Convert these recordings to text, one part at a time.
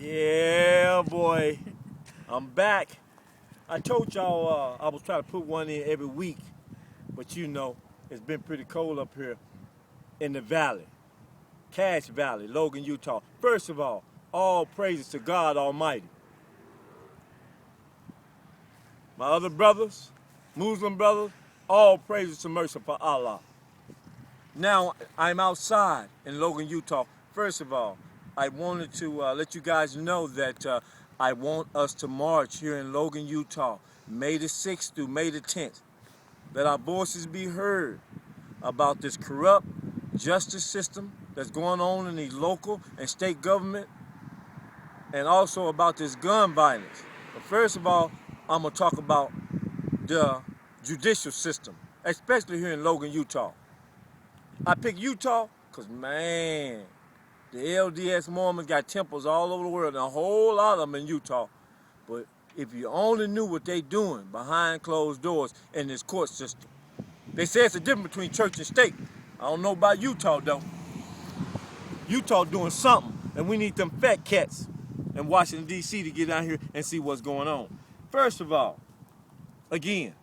Yeah, boy. I'm back. I told y'all I was trying to put one in every week, but you know, it's been pretty cold up here in the valley. Cache Valley, Logan, Utah. First of all praises to God Almighty. My other brothers, Muslim brothers, all praises to merciful Allah. Now, I'm outside in Logan, Utah. First of all, I wanted to let you guys know that I want us to march here in Logan, Utah, May the 6th through May the 10th. Let our voices be heard about this corrupt justice system that's going on in the local and state government, and also about this gun violence. But first of all, I'm going to talk about the judicial system, especially here in Logan, Utah. I picked Utah because, man, the LDS Mormons got temples all over the world, and a whole lot of them in Utah. But if you only knew what they doing behind closed doors in this court system. They say it's a difference between church and state. I don't know about Utah, though. Utah doing something, and we need them fat cats in Washington, D.C. to get down here and see what's going on. First of all, again,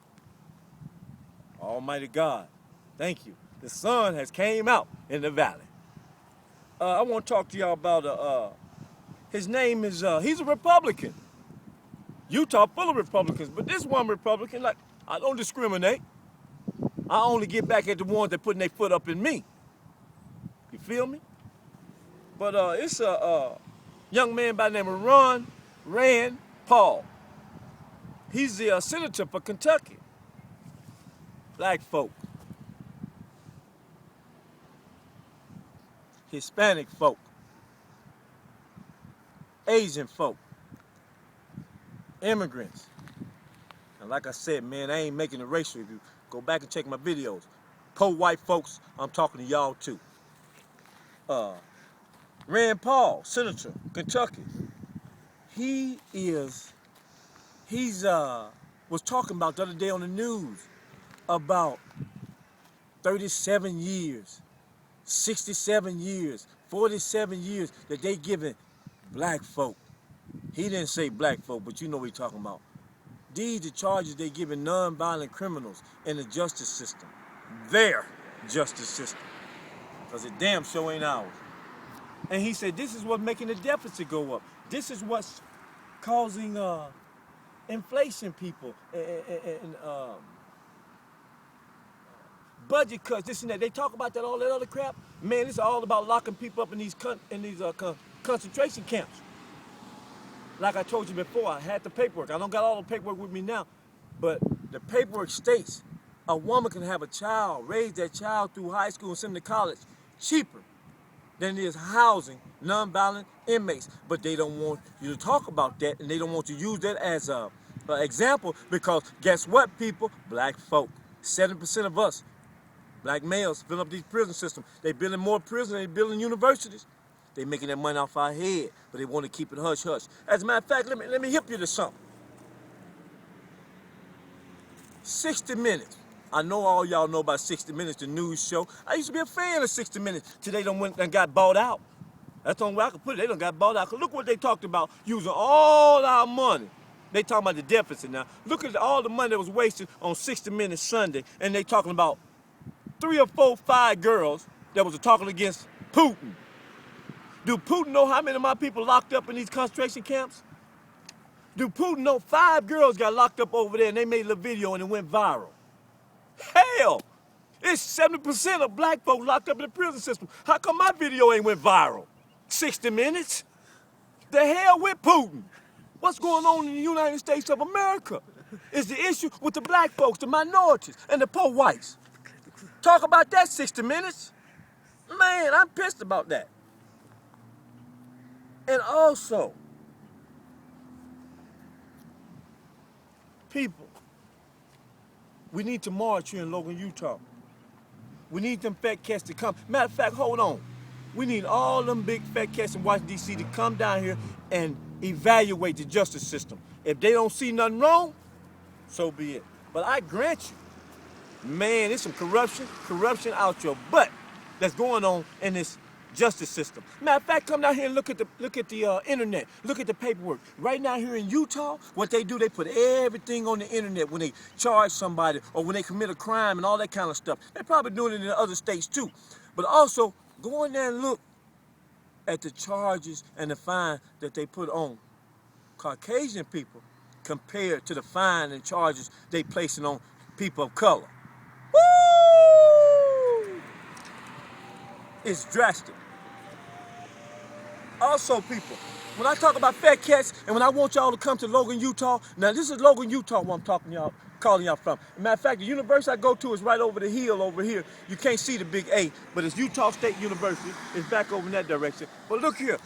Almighty God, thank you. The sun has came out in the valley. I want to talk to y'all about, his name is, he's a Republican. Utah full of Republicans, but this one Republican, like, I don't discriminate. I only get back at the ones that putting their foot up in me. You feel me? But it's a young man by the name of Rand Paul. He's the senator for Kentucky. Black folk, Hispanic folk, Asian folk, immigrants. And like I said, man, I ain't making a racial review. Go back and check my videos. Poor white folks, I'm talking to y'all too. Rand Paul, Senator, Kentucky. He's was talking about the other day on the news about 37 years, 67 years, 47 years that they giving black folk. He didn't say black folk, but you know what he's talking about. These are charges they giving non-violent criminals in the justice system. Their justice system. Because it damn sure ain't ours. And he said this is what's making the deficit go up. This is what's causing inflation, people, and budget cuts, this and that. They talk about that, all that other crap. Man, it's all about locking people up in these concentration camps. Like I told you before, I had the paperwork. I don't got all the paperwork with me now, but the paperwork states a woman can have a child, raise that child through high school and send them to college cheaper than it is housing nonviolent inmates. But they don't want you to talk about that, and they don't want you to use that as a example, because guess what, people? Black folk, 7% of us, black males, fill up these prison systems. They building more prisons, they building universities. They making that money off our head, but they want to keep it hush-hush. As a matter of fact, let me hip you to something. 60 Minutes. I know all y'all know about 60 Minutes, the news show. I used to be a fan of 60 Minutes till they done went and got bought out. That's the only way I could put it. They done got bought out. Cause look what they talked about, using all our money. They talking about the deficit now. Look at all the money that was wasted on 60 Minutes Sunday, and they talking about 3 or 4, 5 girls that was talking against Putin. Do Putin know how many of my people locked up in these concentration camps? Do Putin know 5 girls got locked up over there and they made a little video and it went viral? Hell, it's 70% of black folks locked up in the prison system. How come my video ain't went viral? 60 Minutes? The hell with Putin? What's going on in the United States of America is the issue with the black folks, the minorities, and the poor whites. Talk about that 60 Minutes. Man, I'm pissed about that. And also, people, we need to march here in Logan, Utah. We need them fat cats to come. Matter of fact, hold on. We need all them big fat cats in Washington, D.C. to come down here and evaluate the justice system. If they don't see nothing wrong, so be it. But I grant you, man, there's some corruption out your butt that's going on in this justice system. Matter of fact, come down here and look at the internet. Look at the paperwork. Right now here in Utah, what they do, they put everything on the internet when they charge somebody or when they commit a crime and all that kind of stuff. They're probably doing it in other states too. But also, go in there and look at the charges and the fine that they put on Caucasian people compared to the fine and charges they placing on people of color. Woo! It's drastic. Also, people, when I talk about fat cats and when I want y'all to come to Logan, Utah, now this is Logan, Utah, where I'm calling y'all from. Matter of fact, the university I go to is right over the hill over here. You can't see the big A, but it's Utah State University. It's back over in that direction. But look here,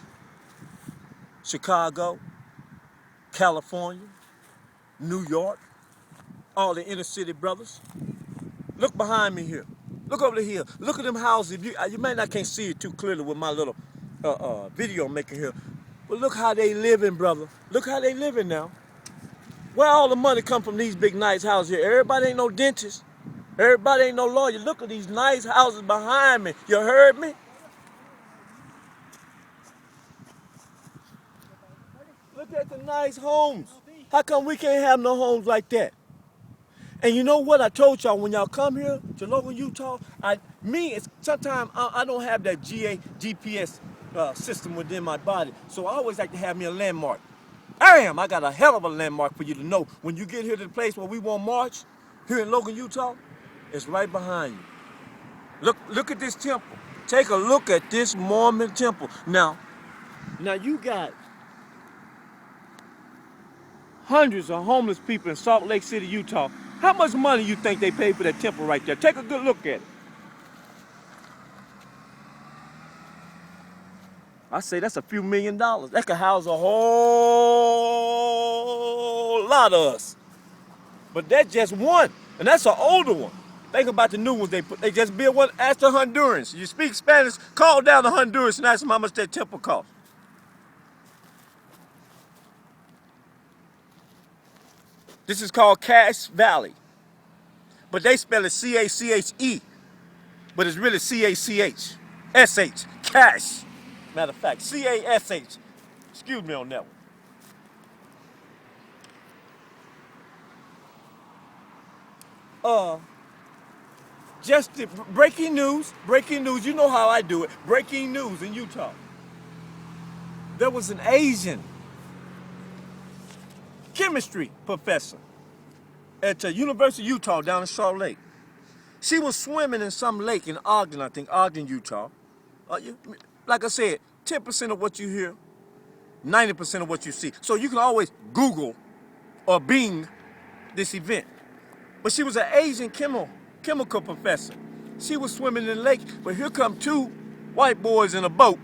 Chicago, California, New York, all the inner city brothers. Look behind me here. Look over the hill. Look at them houses. You may not can't see it too clearly with my little video I'm making here. But look how they living, brother. Look how they living now. Where all the money come from these big nice houses here? Everybody ain't no dentist. Everybody ain't no lawyer. Look at these nice houses behind me. You heard me? Look at the nice homes. How come we can't have no homes like that? And you know what I told y'all when y'all come here to Logan, Utah? Sometimes I don't have that GPS system within my body, so I always like to have me a landmark. I got a hell of a landmark for you to know. When you get here to the place where we want to march, here in Logan, Utah, it's right behind you. Look at this temple. Take a look at this Mormon temple. Now you got hundreds of homeless people in Salt Lake City, Utah. How much money you think they pay for that temple right there? Take a good look at it. I say that's a few $1 million. That could house a whole lot of us. But that's just one, and that's an older one. Think about the new ones they put. They just built one. Ask the Hondurans. You speak Spanish, call down to Honduras and ask them how much that temple costs. This is called Cache Valley. But they spell it C-A-C-H-E. But it's really C-A-C-H. S-H. Cache. Matter of fact, C-A-S-H. Excuse me on that one. Just breaking news, you know how I do it. Breaking news in Utah. There was an Asian chemistry professor at the University of Utah down in Salt Lake. She was swimming in some lake in Ogden, I think, Ogden, Utah. Like I said, 10% of what you hear, 90% of what you see. So you can always Google or Bing this event. But she was an Asian chemical professor. She was swimming in the lake, but here come two white boys in a boat,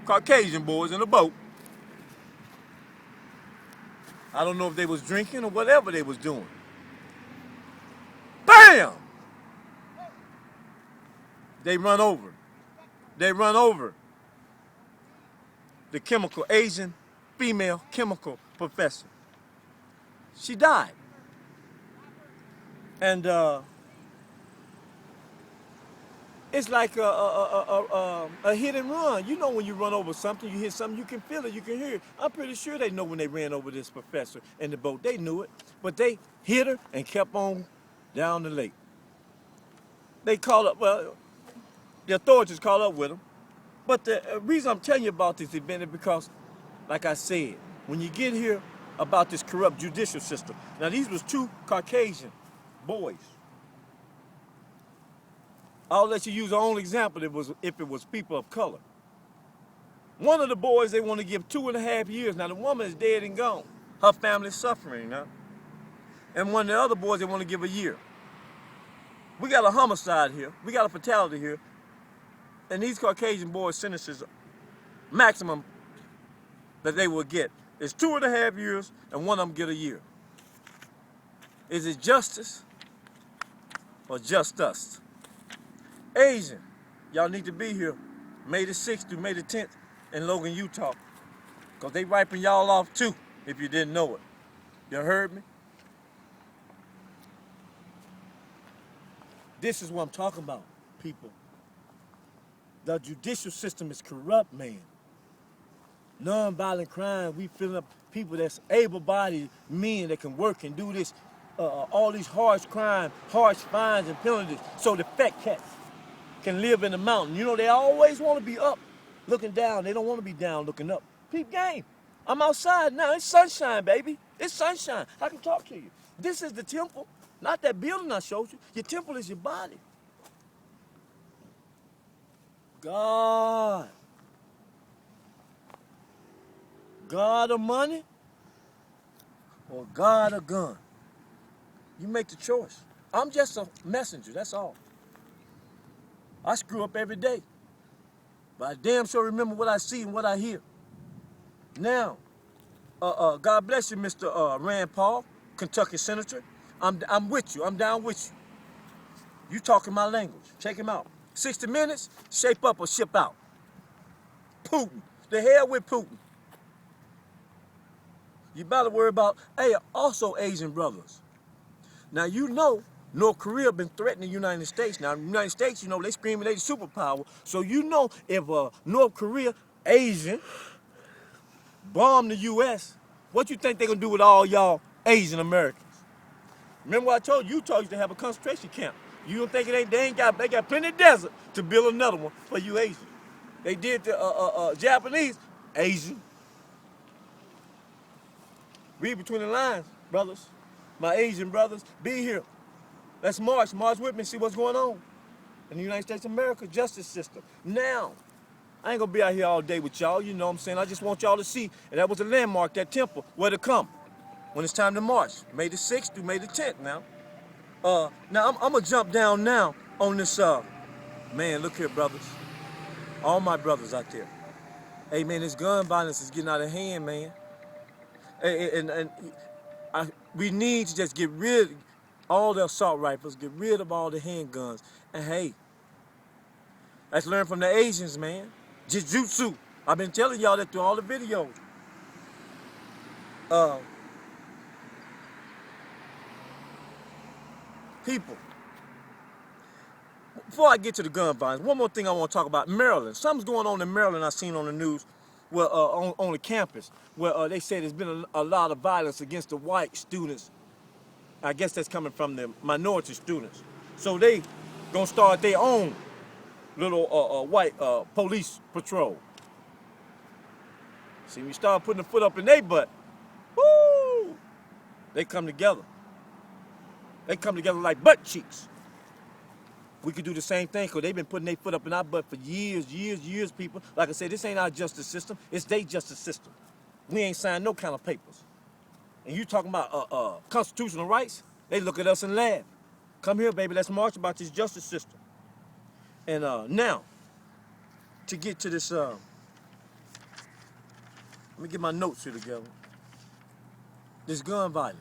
Caucasian boys in a boat. I don't know if they was drinking or whatever they was doing. Bam! They run over the Asian female chemical professor. She died. And it's like a hit and run. You know when you run over something, you hit something, you can feel it, you can hear it. I'm pretty sure they know when they ran over this professor in the boat. They knew it, but they hit her and kept on down the lake. They called up, the authorities called up with them. But the reason I'm telling you about this event is because, like I said, when you get here about this corrupt judicial system, now these was two Caucasian boys. I'll let you use the only example if it was people of color. One of the boys they want to give 2.5 years. Now the woman is dead and gone. Her family's suffering now. And one of the other boys they want to give a year. We got a homicide here. We got a fatality here. And these Caucasian boys' sentences, maximum that they will get is 2.5 years, and one of them get a year. Is it justice or just us? Asian, y'all need to be here May the 6th through May the 10th in Logan, Utah. Because they wiping y'all off too, if you didn't know it. You heard me? This is what I'm talking about, people. The judicial system is corrupt, man. Non-violent crime, we filling up people that's able-bodied men that can work and do this, all these harsh crime, harsh fines and penalties, so the fat cats can live in the mountain. You know, they always want to be up looking down. They don't want to be down looking up. Peep game. I'm outside now. It's sunshine, baby. It's sunshine. I can talk to you. This is the temple, not that building I showed you. Your temple is your body. God. God of money or God of gun? You make the choice. I'm just a messenger, that's all. I screw up every day, but I damn sure remember what I see and what I hear. Now, God bless you, Mr. Rand Paul, Kentucky Senator. I'm with you. I'm down with you. You talking my language. Check him out. 60 minutes, shape up or ship out. Putin. The hell with Putin. You better worry about, hey, also Asian brothers. Now, you know, North Korea been threatening the United States. Now, the United States, you know, they screaming they the superpower. So you know if North Korea, Asian, bomb the U.S., what you think they gonna do with all y'all Asian Americans? Remember what I told you? Utah used to have a concentration camp. You don't think they got plenty of desert to build another one for you Asians. They did the Japanese, Asian. Read between the lines, brothers. My Asian brothers, be here. Let's march. March with me, see what's going on in the United States of America justice system. Now, I ain't gonna be out here all day with y'all, you know what I'm saying? I just want y'all to see, and that was a landmark, that temple, where to come when it's time to march. May the 6th through May the 10th now. Now, I'm gonna jump down now on this, man, look here, brothers. All my brothers out there. Hey, man, this gun violence is getting out of hand, man. We need to just get rid of all the assault rifles, get rid of all the handguns. And hey, let's learn from the Asians, man. Judicial. I've been telling y'all that through all the videos. People, before I get to the gun violence, one more thing I want to talk about. Maryland. Something's going on in Maryland I seen on the news, where, on the campus, where they say there's been a lot of violence against the white students. I guess that's coming from the minority students. So they gonna start their own little white police patrol. See, when you start putting the foot up in their butt, woo, they come together. They come together like butt cheeks. We could do the same thing because they've been putting their foot up in our butt for years, people. Like I said, this ain't our justice system. It's their justice system. We ain't signed no kind of papers. And you talking about constitutional rights, they look at us and laugh. Come here, baby, let's march about this justice system. And now, to get to this, let me get my notes here together. This gun violence.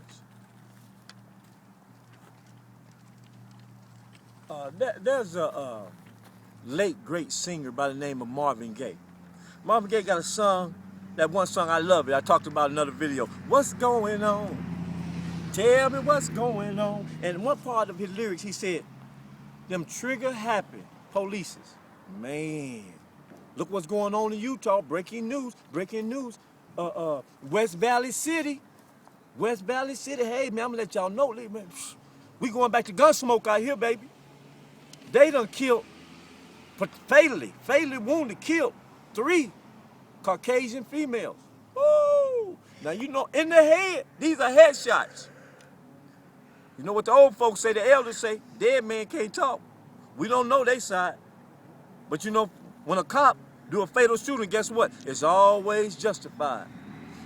There's a late, great singer by the name of Marvin Gaye. Marvin Gaye got a song, that one song I love it. I talked about in another video. What's going on? Tell me what's going on. And one part of his lyrics, he said, them trigger-happy polices. Man, look what's going on in Utah. Breaking news. West Valley City. Hey, man, I'm gonna let y'all know. Man, we going back to Gunsmoke out here, baby. They done killed, fatally wounded, killed 3 Caucasian females. Woo! Now, you know, in the head, these are headshots. You know what the old folks say, the elders say, dead man can't talk. We don't know their side. But you know, when a cop do a fatal shooting, guess what? It's always justified.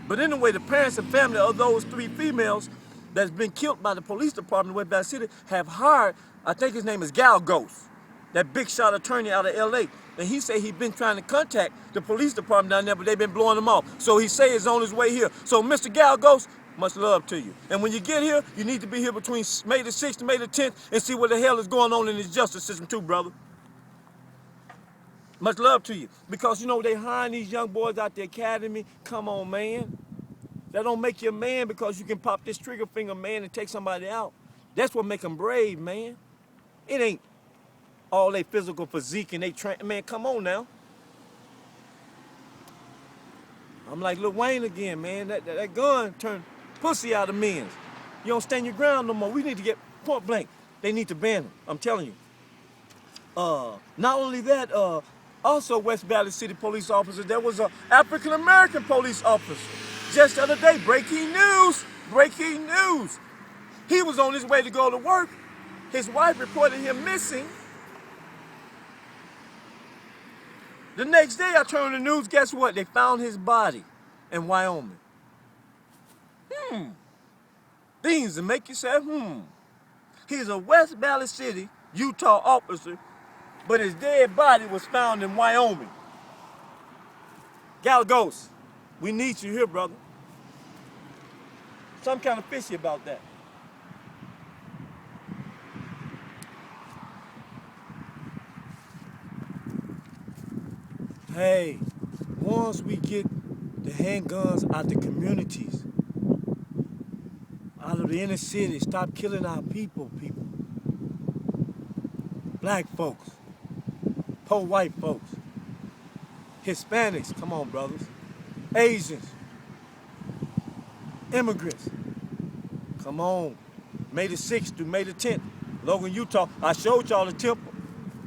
But anyway, the parents and family of those 3 females that's been killed by the police department in West Valley City have hired, I think his name is Galgos, that big shot attorney out of LA. And he said he's been trying to contact the police department down there, but they've been blowing him off. So he say he's on his way here. So Mr. Galgos, much love to you. And when you get here, you need to be here between May the 6th and May the 10th and see what the hell is going on in this justice system too, brother. Much love to you. Because, you know, they hiring these young boys out the academy. Come on, man. That don't make you a man because you can pop this trigger finger, man, and take somebody out. That's what make them brave, man. It ain't all their physical physique and they train. Man, come on now. I'm like Lil Wayne again, man. That gun turned pussy out of men's. You don't stand your ground no more. We need to get point blank. They need to ban them. I'm telling you. Not only that, also West Valley City police officer, there was an African American police officer. Just the other day, breaking news. He was on his way to go to work. His wife reported him missing. The next day I turned on the news, guess what? They found his body in Wyoming. Things that make you say, He's a West Valley City, Utah officer, but his dead body was found in Wyoming. Galagos, we need you here, brother. Some kind of fishy about that. Hey, once we get the handguns out the communities, out of the inner city, stop killing our people. Black folks, poor white folks, Hispanics, come on, brothers, Asians, immigrants, come on. May the 6th through May the 10th, Logan, Utah. I showed y'all the temple.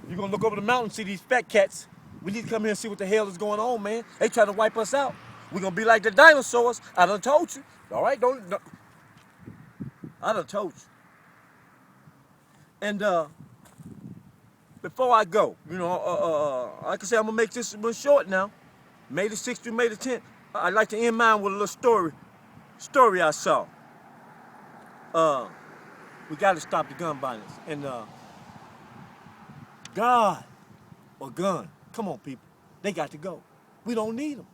You're gonna look over the mountain and see these fat cats. We need to come here and see what the hell is going on, man. They trying to wipe us out. We're gonna be like the dinosaurs. I done told you. All right, don't. I done told you. And before I go, like I said, I'm gonna make this one short now. May the 6th through May the 10th. I'd like to end mine with a little story I saw. We gotta stop the gun violence. And God or gun. Come on, people. They got to go. We don't need them.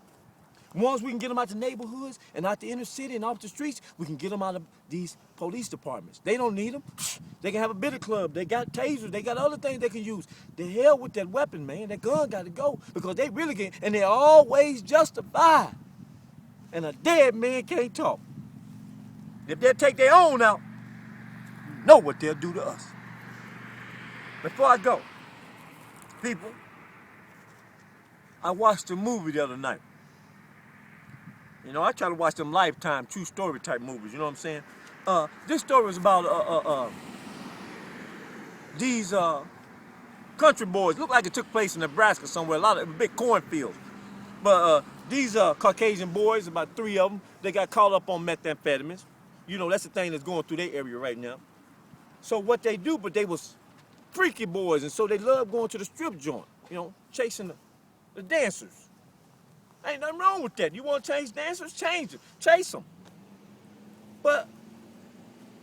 Once we can get them out the neighborhoods and out the inner city and off the streets, we can get them out of these police departments. They don't need them. They can have a bitter club. They got tasers. They got other things they can use. The hell with that weapon, man. That gun got to go because they really get, and they're always justified. And a dead man can't talk. If they take their own out, you know what they'll do to us. Before I go, people, I watched a movie the other night. I try to watch them Lifetime, true story type movies, you know what I'm saying? This story is about these country boys. Look like it took place in Nebraska somewhere, a lot of big cornfields. But these Caucasian boys, about 3 of them, they got caught up on methamphetamines. That's the thing that's going through their area right now. So what they do, but they was freaky boys, and so they love going to the strip joint, chasing the dancers. Ain't nothing wrong with that. You want to change dancers? Change them. Chase them. But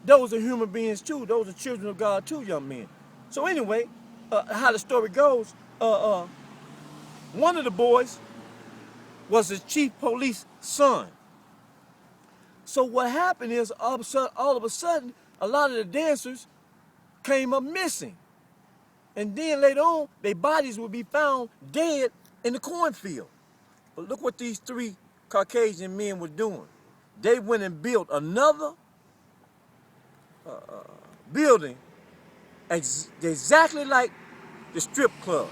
those are human beings too. Those are children of God too, young men. So anyway, how the story goes, one of the boys was the chief police son. So what happened is all of a sudden, a lot of the dancers came up missing. And then later on, their bodies would be found dead in the cornfield. But look what these 3 Caucasian men were doing. They went and built another building exactly like the strip club,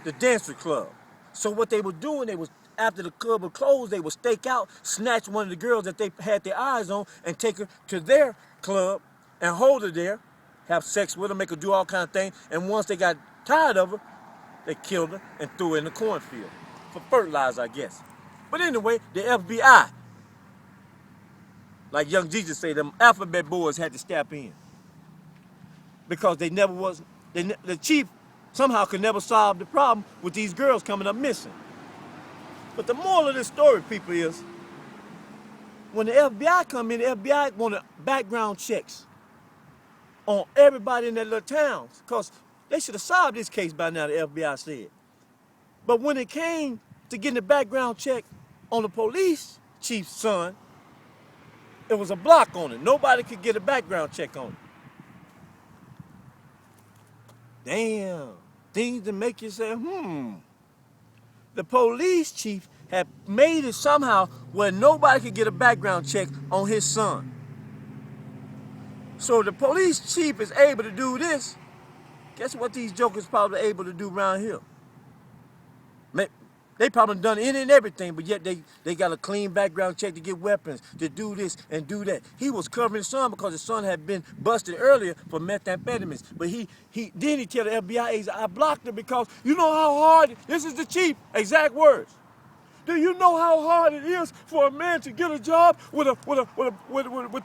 the dancer club. So what they were doing, after the club was closed, they would stake out, snatch one of the girls that they had their eyes on, and take her to their club and hold her there, have sex with her, make her do all kinds of things. And once they got tired of her, they killed her and threw her in the cornfield. For fertilizer, I guess. But anyway, the FBI, like Young Jesus say, them alphabet boys had to step in. Because the chief somehow could never solve the problem with these girls coming up missing. But the moral of this story, people, is when the FBI come in, the FBI wanted background checks on everybody in their little towns. Because they should have solved this case by now, the FBI said. But when it came to getting a background check on the police chief's son, it was a block on it. Nobody could get a background check on it. Damn. Things that make you say, The police chief had made it somehow where nobody could get a background check on his son. So the police chief is able to do this. Guess what these jokers probably able to do around here? They probably done any and everything, but yet they got a clean background check to get weapons, to do this and do that. He was covering his son because his son had been busted earlier for methamphetamines. But he tell the FBI agent, I blocked him because you know how hard, this is the chief, exact words. Do you know how hard it is for a man to get a job with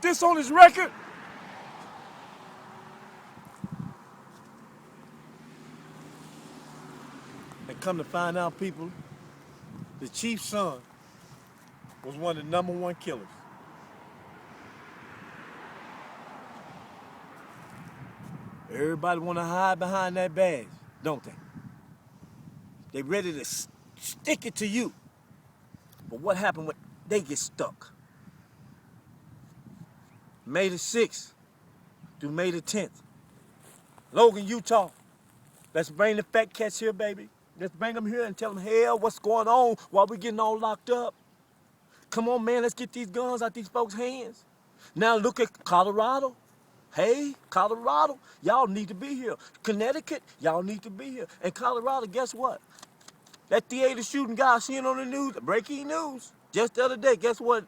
this on his record? And come to find out, people, the chief's son was one of the #1 killers. Everybody want to hide behind that badge, don't they? They ready to stick it to you. But what happened when they get stuck? May the 6th through May the 10th. Logan, Utah. Let's bring the fat cats here, baby. Let's bring them here and tell them, hell, what's going on while we getting all locked up. Come on, man, let's get these guns out these folks' hands. Now look at Colorado. Hey, Colorado, y'all need to be here. Connecticut, y'all need to be here. And Colorado, guess what? That theater shooting guy I seen on the news, breaking news, just the other day, guess what?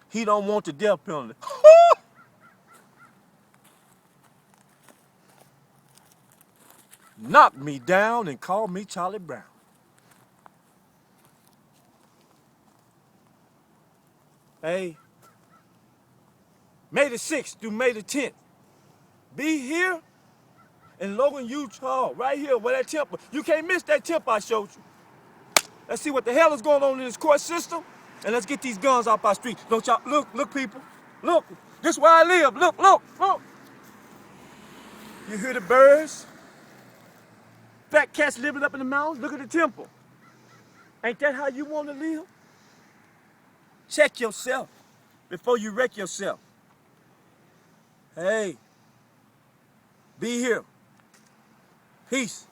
He don't want the death penalty. Knock me down and call me Charlie Brown. Hey, May the 6th through May the 10th. Be here in Logan, Utah, right here where that temple. You can't miss that temple I showed you. Let's see what the hell is going on in this court system, and let's get these guns off our street. Don't y'all, look, people, look, this is where I live, look. You hear the birds? Fat cats living up in the mountains, look at the temple. Ain't that how you want to live? Check yourself before you wreck yourself. Hey, be here. Peace.